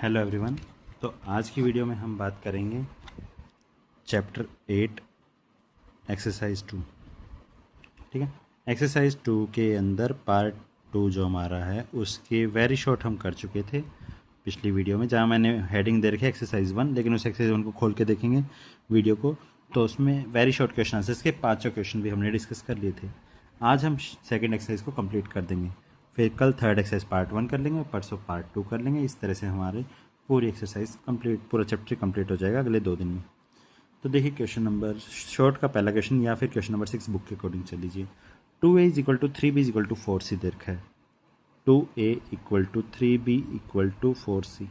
Hello everyone. तो आज की वीडियो में हम बात करेंगे चैप्टर 8 एक्सरसाइज 2। ठीक है, एक्सरसाइज 2 के अंदर पार्ट 2 जो हमारा है उसके वेरी शॉर्ट हम कर चुके थे पिछली वीडियो में, जहाँ मैंने हेडिंग दे रखी है एक्सरसाइज 1, लेकिन उस एक्सरसाइज 1 को खोल के देखेंगे वीडियो को तो उसमें वेरी शॉर्ट क्वेश्चन आंसर्स के 5 क्वेश्चन भी हमने डिस्कस कर लिए थे। आज हम सेकेंड एक्सरसाइज को कंप्लीट कर देंगे, फिर कल थर्ड एक्सरसाइज पार्ट 1 कर लेंगे, परसों पार्ट 2 कर लेंगे। इस तरह से हमारे पूरी एक्सरसाइज कंप्लीट, पूरा चैप्टर कंप्लीट हो जाएगा अगले 2 दिन में। तो देखिए क्वेश्चन नंबर शॉर्ट का पहला क्वेश्चन या फिर क्वेश्चन नंबर 6 बुक के अकॉर्डिंग चल लीजिए। 2a = 3b = 4c दे रखा है। 2a = 3b = 4c।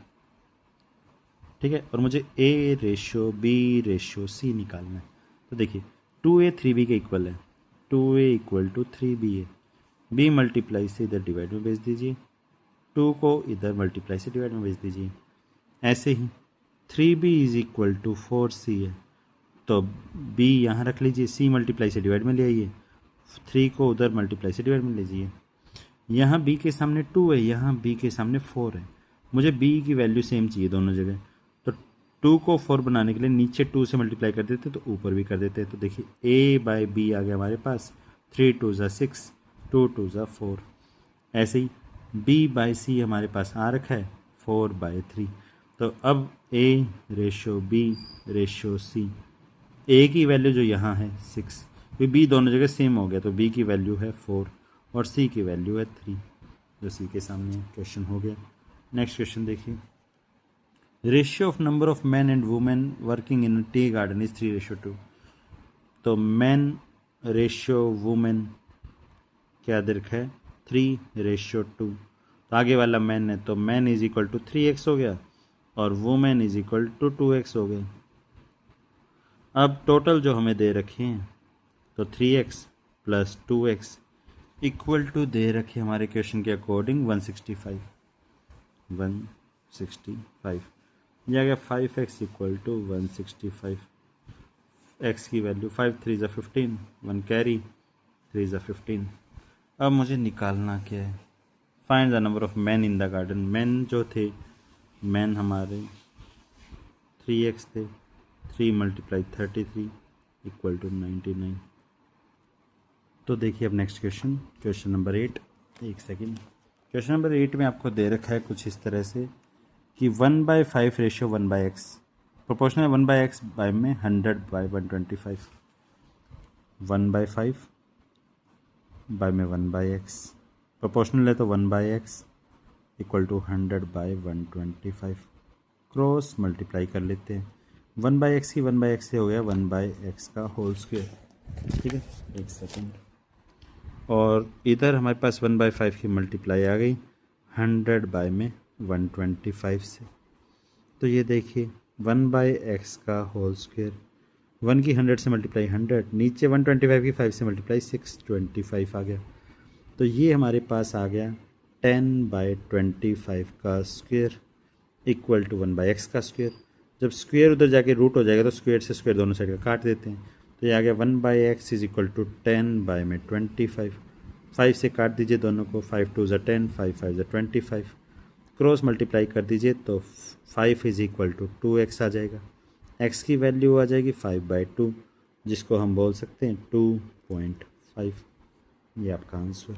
ठीक है, और मुझे a ratio b ratio c निकालना है। तो देखिए 2a 3b के इक्वल है, 2a = 3b है। b मल्टीप्लाई से इधर डिवाइड में भेज दीजिए, 2 को इधर मल्टीप्लाई से डिवाइड में भेज दीजिए। ऐसे ही 3b = 4c है, तो b यहाँ रख लीजिए, c मल्टीप्लाई से डिवाइड में ले आइए, 3 को उधर मल्टीप्लाई से डिवाइड में लीजिए। यहाँ b के सामने 2 है, यहाँ b के सामने 4 है। मुझे b की वैल्यू सेम चाहिए दोनों जगह, तो 2 को 4 बनाने के लिए नीचे 2 से मल्टीप्लाई कर देते तो ऊपर भी कर देते। तो देखिए a/b आ गया हमारे पास, 3 2 = 6, 2 2 = 4। ऐसे ही b/c हमारे पास आ रखा है 4/3। तो अब a ratio b ratio c, a की वैल्यू जो यहाँ है 6, b दोनों जगह सेम हो गया, तो b की वैल्यू है 4 और c की वैल्यू है 3, जो c के सामने क्वेश्चन हो गया। नेक्स्ट क्वेश्चन देखिए, ratio of number of man and women working in tea garden is 3:2। तो मैन रेशियो वुमेन क्या दे रखा है 3:2। तो आगे वाला मैन है, तो man is equal to 3x हो गया और women is equal to 2x हो गया। अब टोटल जो हमें दे रखे हैं, तो 3x plus 2x equal to दे रखे हमारे क्वेश्चन के अकॉर्डिंग 165। यह आ गया 5x इक्वल टू 165। x की वैल्यू 5 3 = 15, 1 कैरी, 3 = 15। अब मुझे निकालना क्या है, find the number of man in the garden. Man जो थे, मैन हमारे 3x थे, 3 × 33 = 99। तो देखिए अब नेक्स्ट क्वेश्चन, क्वेश्चन नंबर 8। एक सेकेंड, क्वेश्चन नंबर 8 में आपको दे रखा है कुछ इस तरह से कि 1/5 ratio 1/x, proportional 1/x bye में 100/125, 1/5 बाय में 1/x, प्रोपोर्शनल है तो 1/x equal to 100/125। Cross multiply कर लेते हैं, 1/x की 1/x से हो गया 1/x का होल स्क्वायर। ठीक है, एक सेकेंड, और इधर हमारे पास 1/5 की मल्टीप्लाई आ गई 100/125 से। तो ये देखिए 1/x का होल स्क्वायर, 1 की 100 से मल्टीप्लाई 100, नीचे 125 की 5 से मल्टीप्लाई 625 आ गया। तो ये हमारे पास आ गया 10/25 का स्क्वायर इक्वल टू 1/x का स्क्वायर। जब स्क्वायर उधर जाके रूट हो जाएगा तो स्क्वायर से स्क्वायर दोनों साइड का काट देते हैं, तो ये आ गया 1/x इज इक्वल टू 10/25। 5 से काट दीजिए दोनों को, 5 2 = 10, 5 5 = 25। क्रॉस मल्टीप्लाई कर दीजिए तो 5 इज इक्वल टू 2x आ जाएगा। x की वैल्यू आ जाएगी 5/2, जिसको हम बोल सकते हैं 2.5। ये आपका आंसर।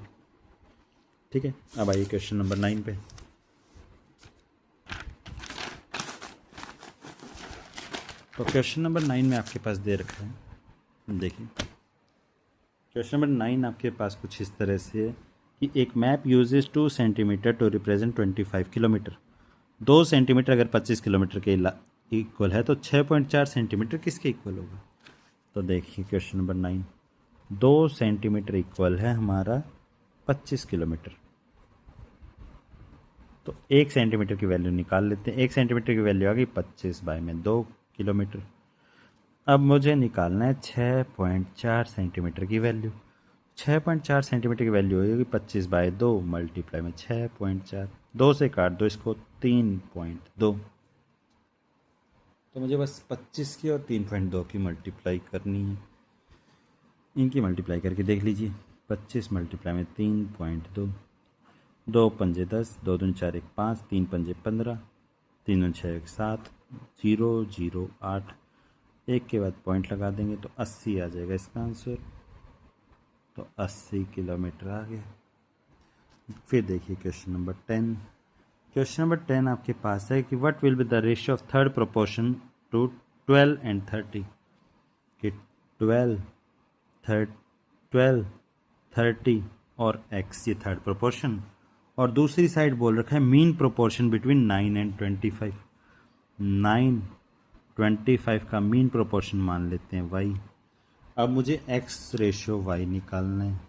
ठीक है, अब आइए क्वेश्चन नंबर 9 पे। तो क्वेश्चन नंबर 9 में आपके पास दे रखा है, देखिए क्वेश्चन नंबर 9 आपके पास कुछ इस तरह से है कि एक map uses 2 centimetre to represent 25 kilometre. 2 centimetre अगर 25 किलोमीटर के इक्वल है तो 6.4 सेंटीमीटर किसके इक्वल होगा। तो देखिए क्वेश्चन नंबर 9, 2 सेंटीमीटर इक्वल है हमारा 25 किलोमीटर, तो 1 सेंटीमीटर की वैल्यू निकाल लेते हैं। 1 सेंटीमीटर की वैल्यू आ गई 25/2 किलोमीटर। अब मुझे निकालना है 6.4 सेंटीमीटर की वैल्यू। 6.4 सेंटीमीटर की वैल्यू होगी 25/2 मल्टीप्लाई में 6.4, 2 से काट दो इसको, 3.2। तो मुझे बस 25 की और 3.2 की मल्टीप्लाई करनी है। इनकी मल्टीप्लाई करके देख लीजिए, 25 मल्टीप्लाई में 3.2, 2 पंजे 10, 2 दूनी 4 1 5, 3 पंजे 15, तीनों 6 7 0 0 8 एक के बाद पॉइंट लगा देंगे तो 80 आ जाएगा इसका आंसर। तो 80 किलोमीटर आ गया। फिर देखिए क्वेश्चन नंबर 10। क्वेश्चन नंबर 10 आपके पास है कि what will be the ratio of third proportion to 12 and 30 कि 12 30 और x ये थर्ड प्रोपोर्शन, और दूसरी साइड बोल रखा है मीन प्रोपोर्शन बिटवीन 9 एंड 25। 9 25 का मीन प्रोपोर्शन मान लेते हैं y। अब मुझे x रेशियो y निकालना है,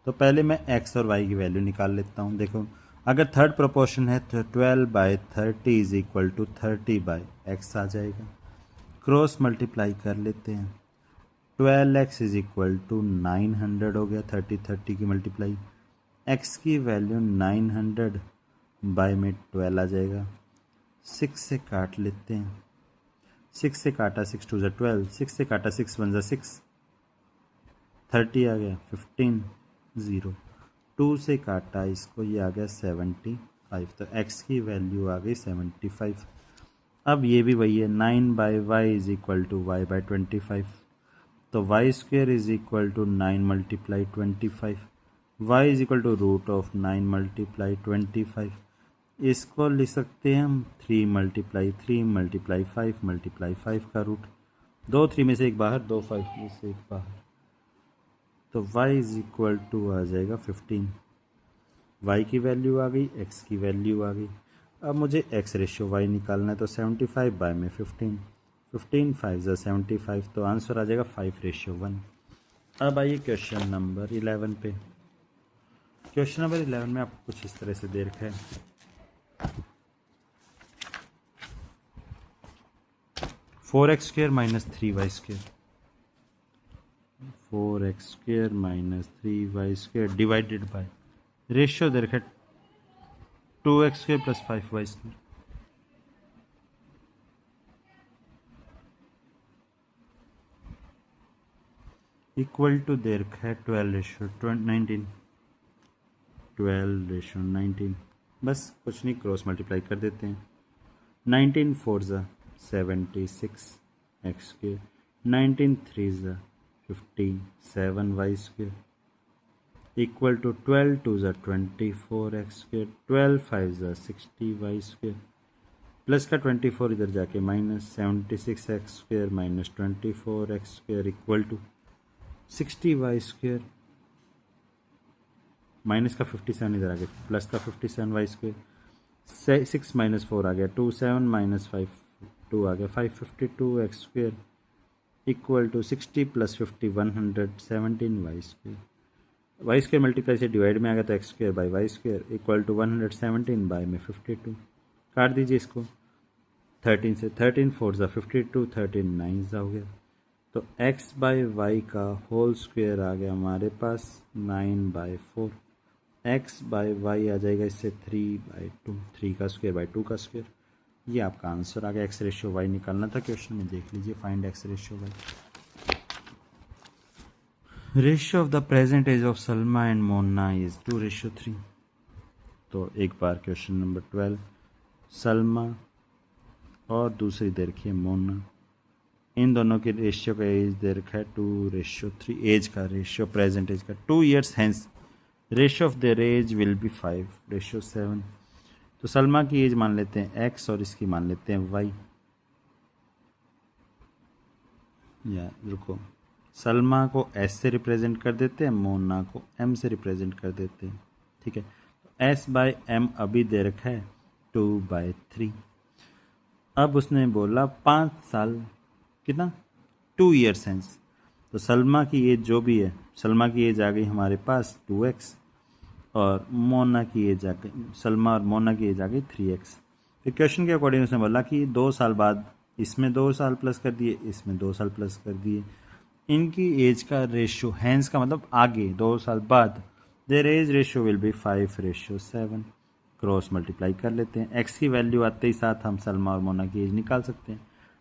तो पहले मैं x और y की वैल्यू निकाल लेता हूँ। देखो अगर थर्ड प्रोपोर्शन है तो 12/30 इज इक्वल टू 30/x आ जाएगा। क्रॉस मल्टीप्लाई कर लेते हैं। 12x इज इक्वल टू 900 हो गया, 30 की मल्टीप्लाई। x की वैल्यू 900 बाय में 12 आ जाएगा। 6 से काट लेते हैं। 6 से काटा 6 2 12, 6 से काटा 6 1 6, 30 आ गया। 15 0, 2 से काटा इसको, ये आ गया 75। तो x की वैल्यू आ गई 75। अब ये भी वही है, 9/y is equal to y/25। तो y square is equal to 9 multiply 25। Y is equal to root of 9 multiply 25। इसको लिख सकते हैं हम 3 मल्टीप्लाई 3 मल्टीप्लाई 5 मल्टीप्लाई 5 का रूट। 2 3 में से एक बाहर, 2 5 में से एक बाहर। तो y इज इक्वल टू आ जाएगा 15। y की वैल्यू आ गई, x की वैल्यू आ गई। अब मुझे x रेशियो y निकालना है, तो 75 बाय में 15, 15 5 ज़ा 75, तो आंसर आ जाएगा 5:1। अब आइए क्वेश्चन नंबर 11 पे। क्वेश्चन नंबर 11 में आपको कुछ इस तरह से दे रखा है, 4x² minus 3y², 4x² minus 3y² divided by ratio दे रखा है 2x² plus 5y²। Equal to दे रखा है 12:19, 12:19। बस कुछ नहीं, क्रॉस मल्टीप्लाई कर देते हैं। 19 4 ज़ा 76 x², 19 3 ज़ा 57y² इक्वल टू 12 2 ज़ा 24 x², 12 5 ज़ा 60y²। प्लस का 24 इधर जाके minus 76 x² minus 24 x² equal to 60y²। Minus का 57 इधर आ गया, प्लस का 57y²। 6 माइनस 4 आ गया 2, 7 माइनस 5 2 आ गया 5, 52 x² equal to 60 plus 50 117y²। y² multiply से डिवाइड में आ गया तो x² by y² equal to 117 by में 52। काट दीजिए इसको 13 से, 13 4 ज़ा 52, 13 9 ज़ा हो गया। तो x बाई वाई का होल स्क्वायर आ गया हमारे पास 9/4। x बाई वाई आ जाएगा इससे 3/2, 3 का स्क्वायर बाई 2 का स्क्वायर। ये आपका आंसर आ गया। x रेशियो y निकालना था क्वेश्चन में, देख लीजिए, find x ratio y। Ratio of the present age of Salma and Mona is 2:3। तो एक बार क्वेश्चन नंबर 12, सलमा और दूसरी दे रखी है मोना, इन दोनों के रेशियो का एज दे रखा है 2:3। एज का रेशियो, प्रेजेंट एज का 2 years hence ratio of their age will be 5:7। तो सलमा की एज मान लेते हैं x और इसकी मान लेते हैं y। या रुको, सलमा को s से रिप्रेजेंट कर देते हैं, मोना को m से रिप्रेजेंट कर देते हैं। ठीक है, तो s/m अभी दे रखा है 2/3। अब उसने बोला 5 साल, कितना, 2 years हैंस। तो सलमा की एज जो भी है, सलमा की एज आ गई हमारे पास 2x और मोना की एज आ गई, सलमा और मोना की एज आ गई 3x। तो क्वेश्चन के अकॉर्डिंग उसने बोला कि 2 साल बाद इसमें 2 साल प्लस कर दिए, इसमें 2 साल प्लस कर दिए, इनकी एज का रेशियो, हैंस का मतलब आगे 2 साल बाद, their age ratio will be 5:7। Cross multiply कर लेते हैं। x की वैल्यू आते ही साथ हम सलमा और मोना की एज निकाल सकते हैं।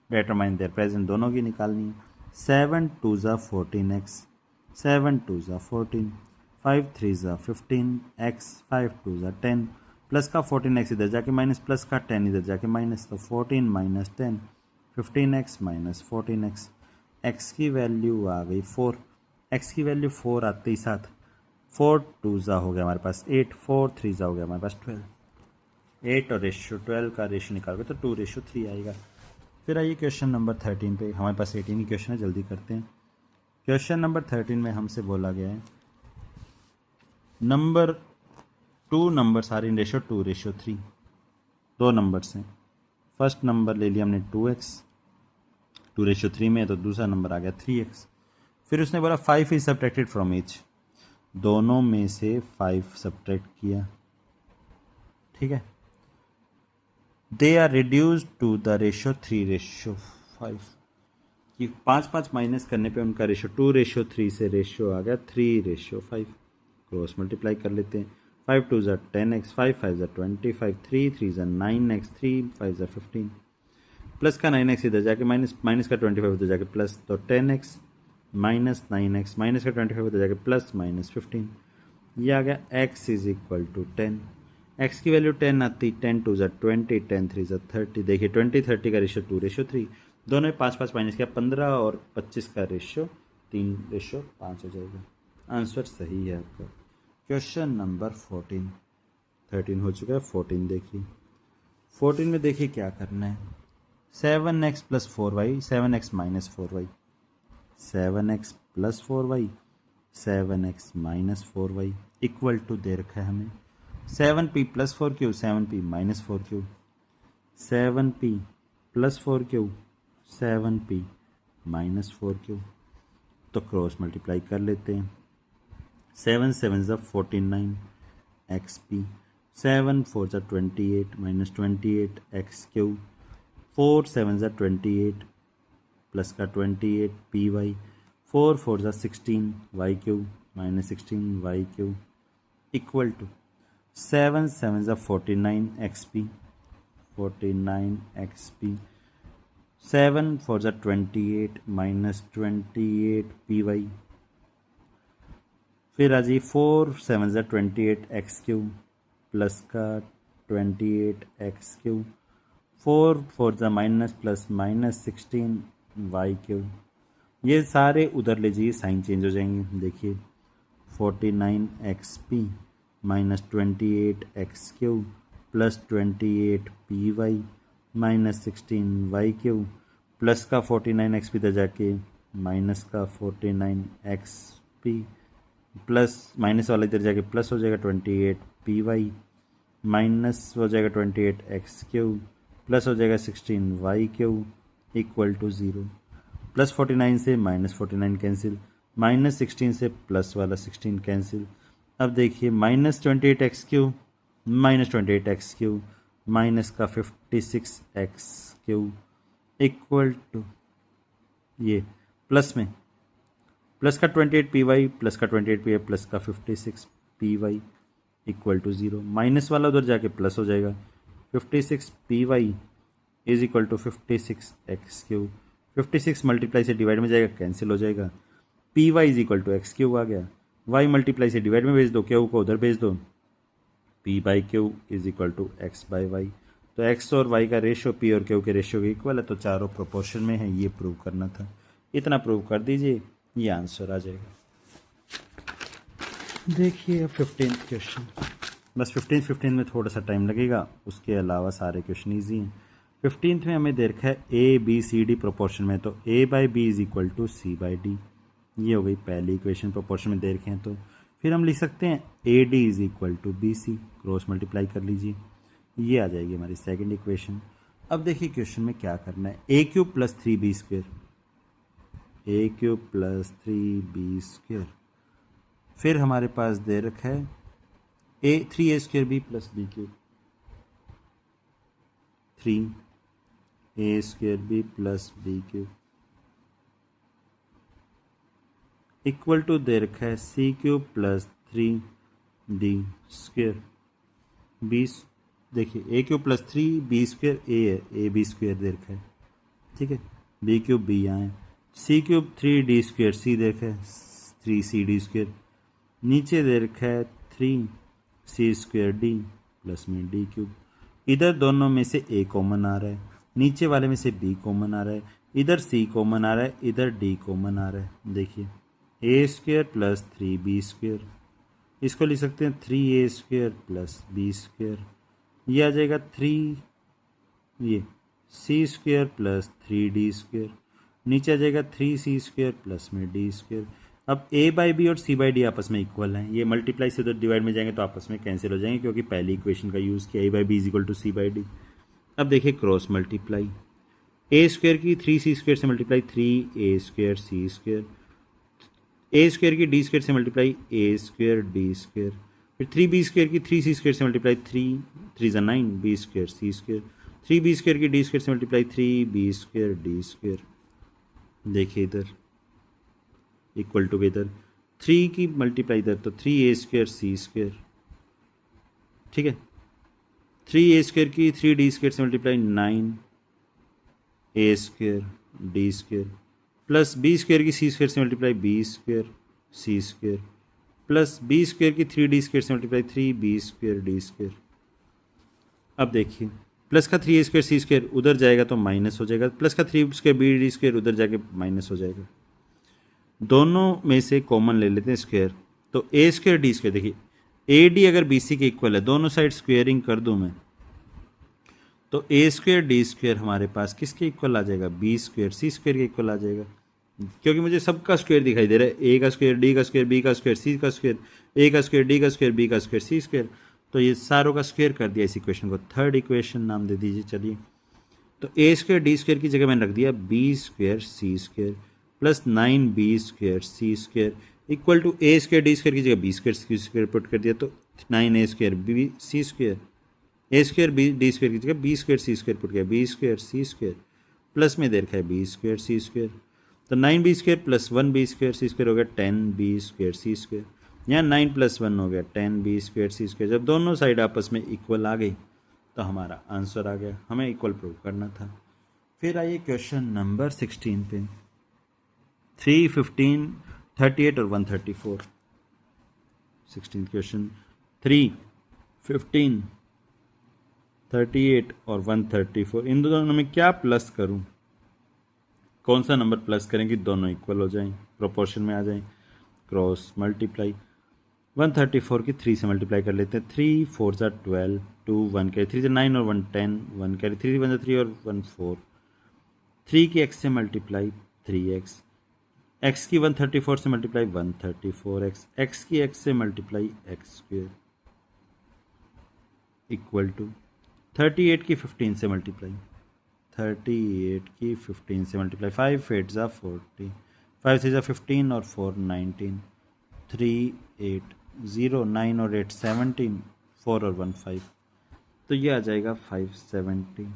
डिटरमाइन देयर प्रेजेंट, दोनों की निकालनी है। 7 2 ज़ा 14x, 7 2 ज़ा 14, 5 3 ज़ा 15x, 5 2 ज़ा 10, प्लस का 14x इधर जाके माइनस, प्लस का 10 इधर जाके माइनस, तो 14 minus 10 15x minus 14x। x की वैल्यू आ गई 4, x की वैल्यू 4 आते ही साथ 4 2 ज़ा हो गया हमारे पास 8, 4 3 ज़ा हो गया हमारे पास 12, 8 और रेशियो 12 का रेशियो निकालोगे तो 2:3 आएगा। फिर आइए क्वेश्चन नंबर 13 पे, हमारे पास 18 ही क्वेश्चन है, जल्दी करते हैं। क्वेश्चन नंबर 13 में हमसे बोला गया है number 2 numbers are in ratio 2:3, दो नंबर्स हैं। फर्स्ट नंबर ले लिया हमने 2x, 2:3 में है, तो दूसरा नंबर आ गया 3x। फिर उसने बोला 5 इज सब्ट्रैक्टेड फ्रॉम ईच, दोनों में से 5 सब्ट्रैक्ट किया, ठीक है। They are reduced to the ratio 3:5, कि 5 माइनस करने पे उनका रेशियो 2:3 से रेशियो आ गया 3:5। क्रॉस मल्टीप्लाई कर लेते हैं। 5 2 ज़ा 10x, 5 5 ज़ा 25, 3 3 ज़ा 9x, 3 5 ज़ा 15, प्लस का 9x इधर जाके माइनस, माइनस का 25 उधर जाके प्लस, तो 10x माइनस 9x, माइनस का 25 उधर जाके प्लस माइनस 15, ये आ गया x is equal to 10। x की वैल्यू 10 आती, 10 2 ज़ा 20, 10 3 ज़ा 30। देखिए 20 30 का रेशियो 2:3, दोनों में 5 माइनस किया 15, और 25 का रेशियो 3:5 हो जाएगा। आंसर सही है आपका। क्वेश्चन नंबर 14, 13 हो चुका है, 14 देखिए। 14 में देखिए क्या करना है। 7x plus 4y, 7x minus 4y, 7x plus 4y, 7x minus 4y equal to दे रखा है हमें 7p plus 4q, 7p minus 4q, 7p plus 4q, 7p minus 4q। तो क्रॉस मल्टीप्लाई कर लेते हैं। 7 7 ज़ा 49 xp, 7 4 ज़ा 28 माइनस 28 x क्यू, 4 7 ज़ा 28 प्लस का 28 पी वाई, 4 4 ज़ा 16 y q minus 16 y q equal to 7 7 ज़ा 49 एक्सपी, 49 एक्सपी, 7 4 ज़ा 28 माइनस 28 पी वाई, फिर आ जी 4 7 ज़ा 28 एक्स क्यू प्लस का 28 एक्स क्यू, 4 4 ज़ा minus plus minus 16 y q. ये सारे उधर ले जाइए, साइन चेंज हो जाएंगे। देखिए 49 x p minus 28 x q plus 28 p y minus 16 y q, plus का 49 एक्स पी इधर जाके माइनस का 49 एक्स पी, प्लस माइनस वाला इधर जाके प्लस हो जाएगा 28 पी वाई, माइनस हो जाएगा 28 एक्स क्यू, प्लस हो जाएगा 16 y q equal to 0। Plus 49 से माइनस 49 कैंसिल, माइनस 16 से प्लस वाला 16 कैंसिल। अब देखिए minus 28 x Q minus 28 x Q minus का 56 एक्स क्यू इक्वल टू ये प्लस में प्लस का 28 पी वाई प्लस का 28 पी वाई प्लस का 56 P Y equal to 0। Minus वाला उधर जाके प्लस हो जाएगा, 56 P Y is equal to 56 X Q, 56 multiply से डिवाइड में जाएगा, कैंसिल हो जाएगा। P Y is equal to X Q आ गया, वाई मल्टीप्लाई से डिवाइड में भेज दो, क्यू को उधर भेज दो, p by q is equal to x by y. तो एक्स और वाई का रेशियो पी और क्यू के रेशियो के इक्वल है, तो चारों प्रोपोर्शन में है, ये प्रूव करना था। इतना प्रूव कर दीजिए, ये आंसर आ जाएगा। देखिए 15th क्वेश्चन, बस 15 में थोड़ा सा टाइम लगेगा, उसके अलावा सारे क्वेश्चन ईजी हैं। 15th में हमें दे रखा है A B C D proportion में, तो A by B is equal to C by D, ये हो गई पहली इक्वेशन। प्रोपोर्शन में दे रखे हैं तो फिर हम लिख सकते हैं a d is equal to b c, cross multiply कर लीजिए, ये आ जाएगी हमारी सेकेंड इक्वेशन। अब देखिए क्वेश्चन में क्या करना है, A cube plus 3b square, A cube plus 3b square, फिर हमारे पास दे रखा है A 3a square B plus B cube, 3a square B plus B cube equal to दे रखा है C cube plus 3d square B. देखिए A cube plus 3b square A है, ए बी स्क्वेयर दे रखा है, ठीक है, बी क्यूब बी यहाँ है, सी क्यूब 3d स्क्वेयर सी दे रखा है 3cd स्क्वेयर, नीचे दे रखा है 3c स्क्वेयर डी प्लस में डी क्यूब। इधर दोनों में से ए कॉमन आ रहा है, नीचे वाले में से बी कॉमन आ रहा है, इधर सी कॉमन आ रहा है, इधर डी कॉमन आ रहा है। देखिए ए स्क्वेयर प्लस 3b स्क्वेयर, इसको लिख सकते हैं 3a square plus b square. ये आ जाएगा 3 ये सी स्क्वेयर प्लस 3d स्क्वेयर, नीचे आ जाएगा 3c स्क्वेयर प्लस में डी स्क्वेयर। अब a बाई बी और c बाई डी आपस में इक्वल हैं, ये मल्टीप्लाई से उधर डिवाइड में जाएंगे तो आपस में कैंसिल हो जाएंगे क्योंकि पहली इक्वेशन का यूज़ किया a by B is equal to C by d. अब देखिए क्रॉस मल्टीप्लाई, ए स्क्वेयर की 3c स्क्वेयर से multiply 3a square C square, A square की डी स्क्वेयर से मल्टीप्लाई ए स्क्वेयर डी स्क्वेयर, फिर 3b स्क्वेयर की 3c स्क्वेयर से multiply 3 9 B square C square, 3b square की डी स्क्वेयर से multiply 3b square D square. देखिए इधर equal to इधर 3 की मल्टीप्लाई इधर तो 3a स्क्वेयर सी स्क्वेयर, ठीक है। 3a स्क्वेयर की 3d स्क्वेयर से multiply 9a square D square, plus b square की सी स्क्वेयर से मल्टीप्लाई बी स्क्वेयर सी स्क्वेयर, प्लस बी स्क्वेयर की 3d स्क्वेयर से multiply 3b square D square. अब देखिए प्लस का 3a स्क्वेयर सी स्क्वेयर उधर जाएगा तो माइनस हो जाएगा, प्लस का 3 स्क्वेयर बी डी स्क्वेयर उधर जाके माइनस हो जाएगा। दोनों में से कॉमन ले लेते हैं स्क्वेयर, तो ए स्क्वेयर डी स्क्वेयर, देखिए ए डी अगर बी सी के इक्वल है, दोनों साइड स्क्वेयरिंग कर दूं मैं तो ए स्क्वेयर डी स्क्वेयर हमारे पास किसके इक्वल आ जाएगा, बी स्क्वेयर सी स्क्वेयर के इक्वल आ जाएगा, क्योंकि मुझे सबका स्क्वेयर दिखाई दे रहा है, ए का स्क्वेयर डी का स्क्वेयर बी का स्क्वेयर सी का स्क्वेयर, ए का स्क्वेयर डी का स्क्वेयर बी का स्क्वेयर सी स्क्वेयर, तो ये सारों का स्क्वेयर कर दिया इस इक्वेशन को। थर्ड इक्वेशन नाम दे दीजिए चलिए, तो ए स्क्वेयर डी स्क्वेयर की जगह मैंने रख दिया B square C square plus 9b square C square equal to A square D square की जगह बी स्क्वेयर सी स्क्वेयर पुट कर दिया तो 9a square B C square, A square B D square की जगह बी स्क्वेयर सी square put किया B square सी square, plus में दे रखा है बी स्क्वेयर सी स्क्वेयर, तो 9b square plus 1b square सी स्क्वेयर हो गया 10b स्क्वेयर सी स्क्वेयर, यहाँ 9 प्लस 1 हो गया 10b स्क्वेयर सी स्क्वेयर। जब दोनों साइड आपस में इक्वल आ गई तो हमारा आंसर आ गया, हमें इक्वल प्रूव करना था। फिर आइए क्वेश्चन नंबर 16 पे, 3, 15, 38 और 134। 16 क्वेश्चन 3, 15, 38 और 134, इन दोनों में क्या प्लस करूं, कौन सा नंबर प्लस करें कि दोनों इक्वल हो जाएं, प्रोपोर्शन में आ जाएं। क्रॉस मल्टीप्लाई, 134 की 3 से मल्टीप्लाई कर लेते हैं, 3 4 ज़ा 12, 2 1 कैरी 3 ज़ा 9 और 1 10, 1 कैरी 3 1 ज़ा 3 और 1 4, 3 की x से मल्टीप्लाई 3x, x की 134 से मल्टीप्लाई 134x, x की x से multiply x square equal to 38 की 15 से मल्टीप्लाई, 38 की 15 से मल्टीप्लाई, 5 8 ज़ा 40, 5 3 ज़ा 15 और 4 19, 3 8 0 9 और 8 17, 4 और 1 5, तो ये आ जाएगा 570।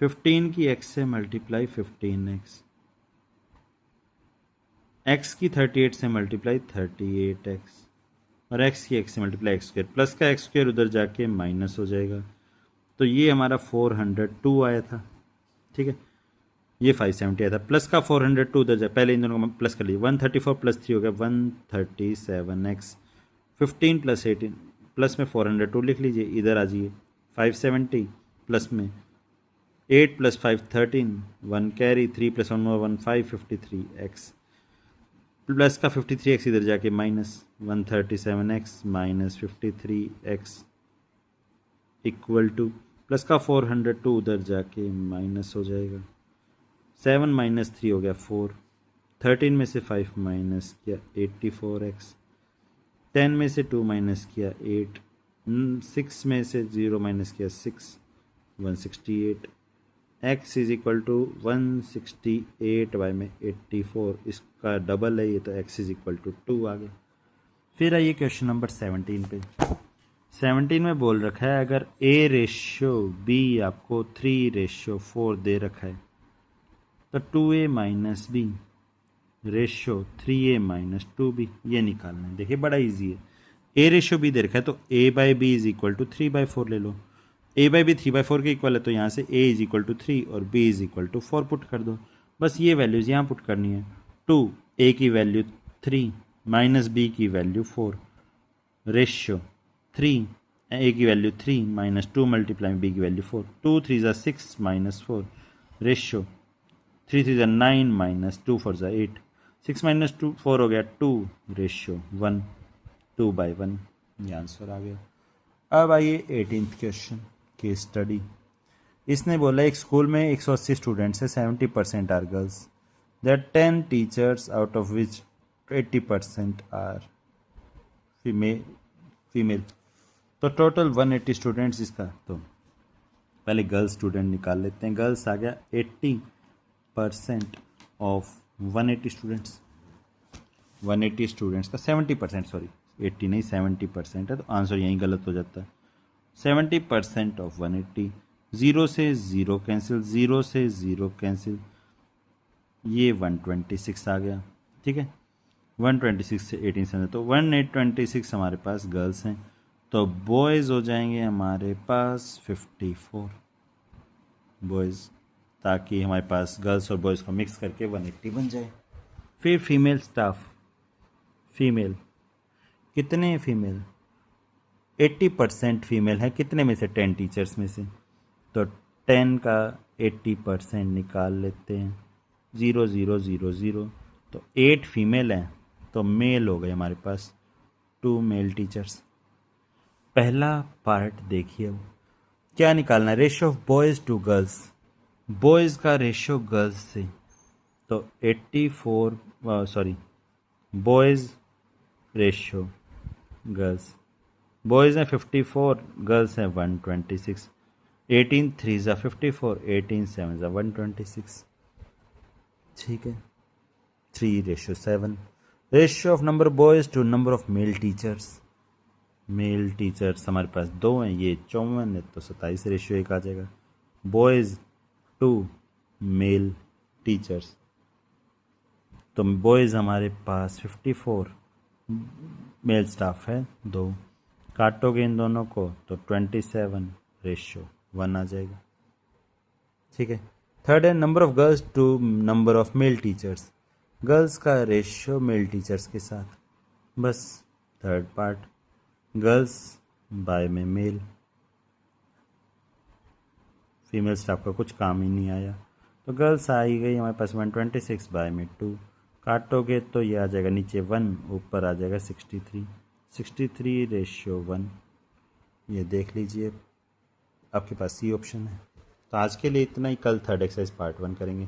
15 की x से मल्टीप्लाई 15x, x की 38 से मल्टीप्लाई 38x और x की x से मल्टीप्लाई x स्क्वेयर, प्लस का x स्क्वेयर उधर जाके माइनस हो जाएगा, तो ये हमारा 402 आया था, ठीक है, ये 570 आया था, प्लस का 402 उधर जाए, पहले इन दोनों को प्लस कर लिए, 134 प्लस 3 हो गया 137x, 15 प्लस 18 प्लस में 402 लिख लीजिए, इधर आ जाइए 570 प्लस में 8 plus 5 13, 1 carry 3 plus 1 1 5 53x, plus का 53x इधर जाके minus 137x minus 53x equal two plus का 402 उधर जाके माइनस हो जाएगा, 7 माइनस 3 हो गया 4, 13 में से 5 माइनस किया 84x, 10 में से 2 माइनस किया 8, 6 में से 0 माइनस किया 6, 168, x is equal to 168 by में 84, इसका डबल है ये, तो x इज इक्वल टू 2 आ गया। फिर आइए क्वेश्चन नंबर 17 पे, 17 में बोल रखा है अगर a रेशियो b आपको 3:4 दे रखा है तो 2a minus B ratio 3a minus 2b ये निकालना है। देखिए बड़ा इजी है, a रेशियो b दे रखा है तो a by B is equal to 3/4 ले लो, a बाई बी 3/4 के इक्वल है तो यहाँ से a इज इक्वल टू 3 और b is equal to 4 put कर दो, बस ये वैल्यूज़ यहाँ पुट करनी है, 2 a की वैल्यू 3 माइनस b की वैल्यू 4 रेशियो 3 ए की वैल्यू 3 माइनस 2 मल्टीप्लाई बी की वैल्यू 4, 2 3 ज़ा 6 माइनस 4 रेशियो 3 3 ज़ा 9 माइनस 2 4 ज़ा 8, 6 माइनस 2 4 हो गया 2 रेशियो 1, 2/1, ये आंसर आ गया। अब आइए 18th क्वेश्चन की स्टडी। इसने बोला एक स्कूल में 180 स्टूडेंट्स है, 70% are girls, there 10 teachers out of which 80% are female, तो टोटल 180 स्टूडेंट्स इसका। तो पहले गर्ल्स स्टूडेंट निकाल लेते हैं। गर्ल्स आ गया 80% ऑफ 180 स्टूडेंट्स, 180 स्टूडेंट्स का 70%, सॉरी 80 नहीं 70% है, तो आंसर यहीं गलत हो जाता है। 70% ऑफ 180, 0 से 0 कैंसिल, 0 से 0 कैंसिल, ये 126 आ गया। ठीक है, 126 से 18 से, तो 126 हमारे पास गर्ल्स हैं, तो बॉयज़ हो जाएंगे हमारे पास 54 बॉयज़, ताकि हमारे पास गर्ल्स और बॉयज़ को मिक्स करके 180 बन जाए। फिर फीमेल स्टाफ, फीमेल कितने फीमेल, 80% फीमेल है, कितने में से, 10 टीचर्स में से, तो 10 का 80% निकाल लेते हैं, 0 0 0 0, तो 8 फीमेल हैं, तो मेल हो गए हमारे पास 2 मेल टीचर्स। पहला पार्ट देखिए, क्या निकालना है, ratio of boys to girls, boys का रेशियो गर्ल्स से, तो 84 sorry boys ratio girls, boys हैं 54, गर्ल्स हैं 126, 18 3 ज़ा 54, 18 7 ज़ा 126। ठीक है, 3:7, ratio of number boys to number of male teachers, male teachers हमारे पास 2 हैं, ये 54 है, तो 27 रेशियो 1 आ जाएगा। बॉयज़ टू मेल टीचर्स, तो बॉयज़ हमारे पास 54, मेल स्टाफ है 2, काटोगे इन दोनों को तो 27 रेशियो 1 आ जाएगा। ठीक है, थर्ड है number of girls to number of male teachers, girls का रेशियो मेल टीचर्स के साथ, बस थर्ड पार्ट गर्ल्स बाय में मेल, फीमेल स्टाफ का कुछ काम ही नहीं आया, तो गर्ल्स आ ही गई हमारे पास 126 बाय में 2, काटोगे तो ये आ जाएगा नीचे 1, ऊपर आ जाएगा 63 रेशियो 1, ये देख लीजिए आपके पास सी ऑप्शन है। तो आज के लिए इतना ही, कल थर्ड एक्सरसाइज पार्ट 1 करेंगे।